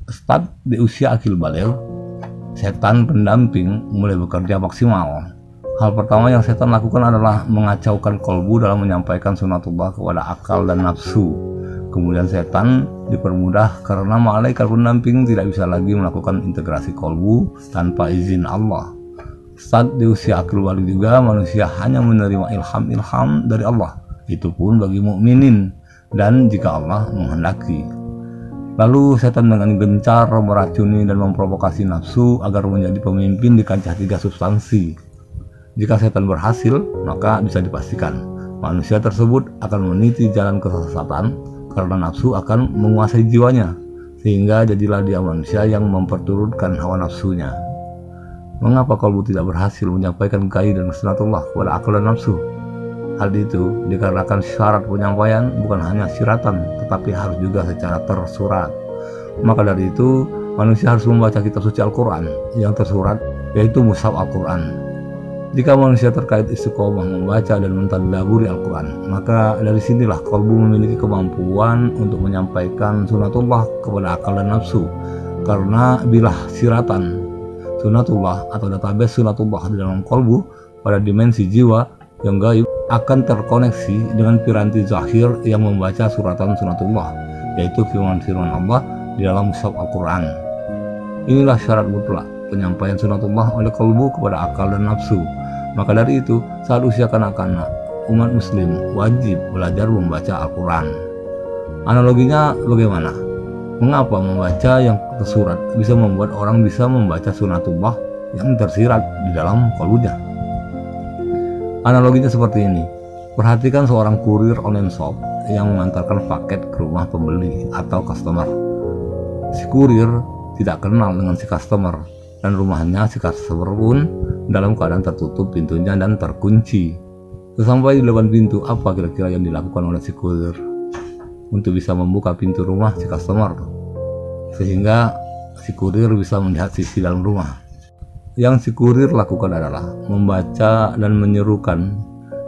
Start di usia akil baligh, setan pendamping mulai bekerja maksimal. Hal pertama yang setan lakukan adalah mengacaukan kolbu dalam menyampaikan sunatullah kepada akal dan nafsu. Kemudian setan dipermudah karena malaikat pendamping tidak bisa lagi melakukan integrasi kolbu tanpa izin Allah. Saat di usia akil baligh juga manusia hanya menerima ilham dari Allah, itu pun bagi mukminin dan jika Allah menghendaki. Lalu setan dengan gencar meracuni dan memprovokasi nafsu agar menjadi pemimpin di kancah 3 substansi. Jika setan berhasil, maka bisa dipastikan manusia tersebut akan meniti jalan kesesatan karena nafsu akan menguasai jiwanya, sehingga jadilah dia manusia yang memperturutkan hawa nafsunya. Mengapa kalbu tidak berhasil menyampaikan gaib dan sunatullah kepada akal dan nafsu? Hal itu dikarenakan syarat penyampaian bukan hanya siratan, tetapi harus juga secara tersurat. Maka dari itu, manusia harus membaca kitab suci Al-Quran yang tersurat, yaitu mushaf Al-Quran. Jika manusia terkait istiqomah membaca dan mentadabburi Al-Quran, maka dari sinilah kalbu memiliki kemampuan untuk menyampaikan sunatullah kepada akal dan nafsu. Karena bila siratan sunatullah atau database sunatullah di dalam kalbu pada dimensi jiwa yang gaib akan terkoneksi dengan piranti zahir yang membaca suratan sunatullah, yaitu firman-firman Allah di dalam mushaf Al-Quran. Inilah syarat mutlak penyampaian sunatullah oleh kalbu kepada akal dan nafsu. Maka dari itu, saat usia kanak-kanak, umat muslim wajib belajar membaca Al-Quran. Analoginya bagaimana? Mengapa membaca yang tersurat bisa membuat orang bisa membaca sunatullah yang tersirat di dalam kalbunya? Analoginya seperti ini. Perhatikan seorang kurir online shop yang mengantarkan paket ke rumah pembeli atau customer. Si kurir tidak kenal dengan si customer, dan rumahnya si customer pun dalam keadaan tertutup pintunya dan terkunci. Sesampai di depan pintu, apa kira-kira yang dilakukan oleh si kurir untuk bisa membuka pintu rumah si customer, sehingga si kurir bisa melihat sisi dalam rumah? Yang si kurir lakukan adalah membaca dan menyerukan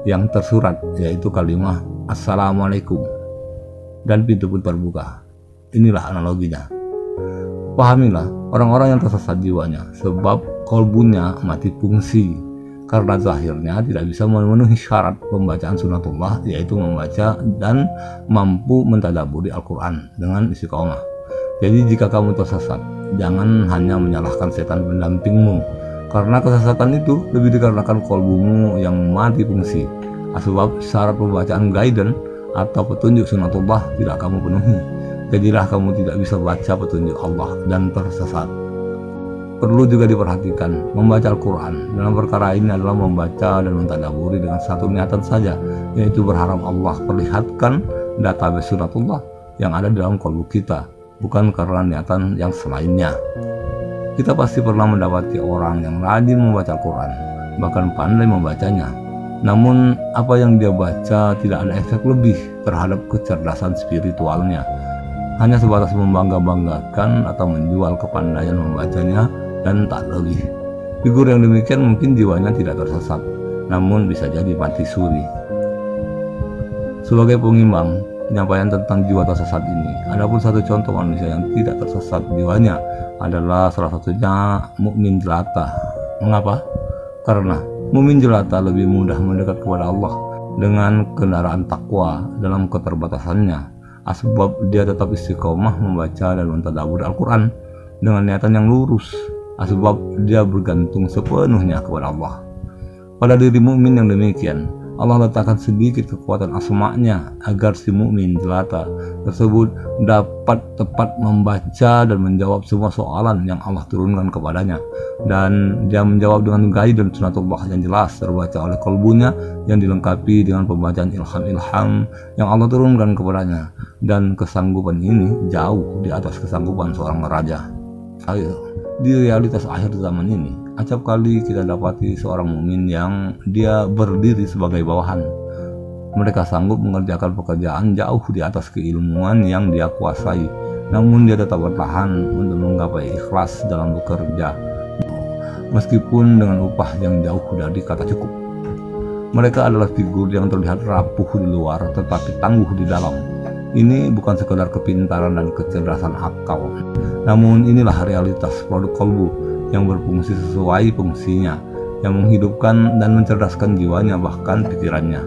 yang tersurat, yaitu kalimat Assalamualaikum, dan pintu pun terbuka. Inilah analoginya. Pahamilah orang-orang yang tersesat jiwanya sebab kolbunya mati fungsi karena zahirnya tidak bisa memenuhi syarat pembacaan sunatullah, yaitu membaca dan mampu mentadabburi Al-Quran dengan istiqomah. Jadi jika kamu tersesat, jangan hanya menyalahkan setan pendampingmu, karena kesesatan itu lebih dikarenakan kolbumu yang mati fungsi. Sebab syarat pembacaan guidance atau petunjuk sunatullah tidak kamu penuhi, jadilah kamu tidak bisa baca petunjuk Allah dan tersesat. Perlu juga diperhatikan, membaca Al-Quran dalam perkara ini adalah membaca dan mentadabburi dengan satu niatan saja, yaitu berharap Allah perlihatkan database sunatullah yang ada dalam kalbu kita, bukan karena niatan yang selainnya. Kita pasti pernah mendapati orang yang rajin membaca Al-Quran, bahkan pandai membacanya. Namun apa yang dia baca tidak ada efek lebih terhadap kecerdasan spiritualnya. Hanya sebatas membangga-banggakan atau menjual kepandaian membacanya dan tak lebih. Figur yang demikian mungkin jiwanya tidak tersesat, namun bisa jadi mati suri. Sebagai pengimbang penyampaian tentang jiwa tersesat ini, adapun satu contoh manusia yang tidak tersesat jiwanya adalah salah satunya mukmin jelata. Mengapa? Karena mukmin jelata lebih mudah mendekat kepada Allah dengan kendaraan takwa dalam keterbatasannya, sebab dia tetap istiqomah membaca dan mentadabbur Al-Quran dengan niatan yang lurus, sebab dia bergantung sepenuhnya kepada Allah. Pada diri mukmin yang demikian, Allah letakkan sedikit kekuatan asma-Nya agar si mukmin jelata tersebut dapat tepat membaca dan menjawab semua soalan yang Allah turunkan kepadanya, dan dia menjawab dengan guidance sunatullah yang jelas terbaca oleh kalbunya yang dilengkapi dengan pembacaan ilham yang Allah turunkan kepadanya, dan kesanggupan ini jauh di atas kesanggupan seorang raja. Di realitas akhir zaman ini, acap kali kita dapati seorang mukmin yang dia berdiri sebagai bawahan. Mereka sanggup mengerjakan pekerjaan jauh di atas keilmuan yang dia kuasai, namun dia tetap bertahan untuk menggapai ikhlas dalam bekerja, meskipun dengan upah yang jauh dari kata cukup. Mereka adalah figur yang terlihat rapuh di luar tetapi tangguh di dalam. Ini bukan sekedar kepintaran dan kecerdasan akal, namun inilah realitas produk kolbu yang berfungsi sesuai fungsinya, yang menghidupkan dan mencerdaskan jiwanya bahkan pikirannya.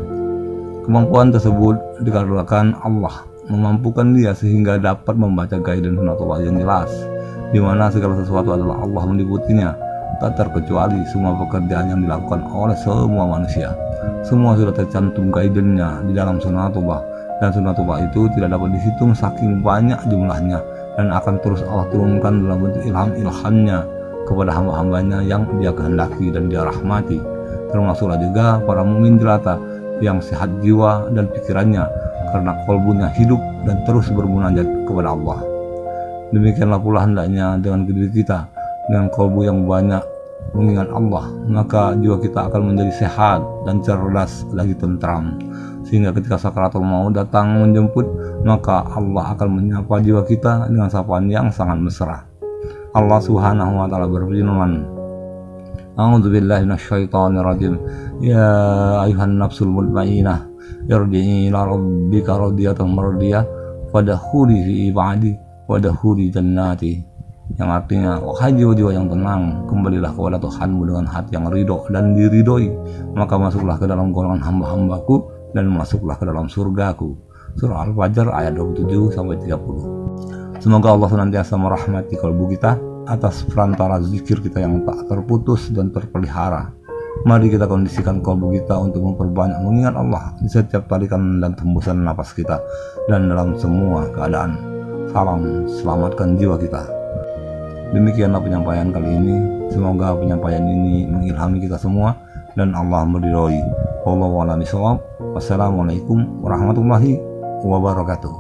Kemampuan tersebut dikarenakan Allah memampukan dia sehingga dapat membaca guidance sunatullah yang jelas, di mana segala sesuatu adalah Allah meliputinya, tak terkecuali semua pekerjaan yang dilakukan oleh semua manusia. Semua sudah tercantum guidance-nya di dalam sunatullah, dan sunatullah itu tidak dapat dihitung saking banyak jumlahnya, dan akan terus Allah turunkan dalam bentuk ilham-ilhamnya kepada hamba-hambanya yang dia kehendaki dan dia rahmati. Termasuklah juga para mukmin jelata yang sehat jiwa dan pikirannya karena kolbunya hidup dan terus bermunajat kepada Allah. Demikianlah pula hendaknya dengan diri kita, dengan kolbu yang banyak mengingat Allah, maka jiwa kita akan menjadi sehat dan cerdas lagi tentram, sehingga ketika sakaratul maut datang menjemput, maka Allah akan menyapa jiwa kita dengan sapaan yang sangat mesra. Allah Subhanahu wa taala berfirman, A'udzubillahi minasyaitonirrajim. Ya ayuhan nafsul mutmainnah, irji'i ila rabbika radiyatan mardiyah, fadkhuli fi ibadi wadkhuli jannati. Yang artinya, wahai jiwa-jiwa yang tenang, kembalilah kepada Tuhanmu dengan hati yang ridho dan diridhoi, maka masuklah ke dalam golongan hamba-hambaku dan masuklah ke dalam surgaku. Surah Al-Fajr ayat 27-30. Semoga Allah senantiasa merahmati kalbu kita atas perantara zikir kita yang tak terputus dan terpelihara. Mari kita kondisikan kalbu kita untuk memperbanyak mengingat Allah di setiap tarikan dan tembusan napas kita dan dalam semua keadaan. Salam, selamatkan jiwa kita. Demikianlah penyampaian kali ini. Semoga penyampaian ini mengilhami kita semua dan Allah meridhoi. Wallahu a'lam bishawab. Wassalamualaikum warahmatullahi wabarakatuh.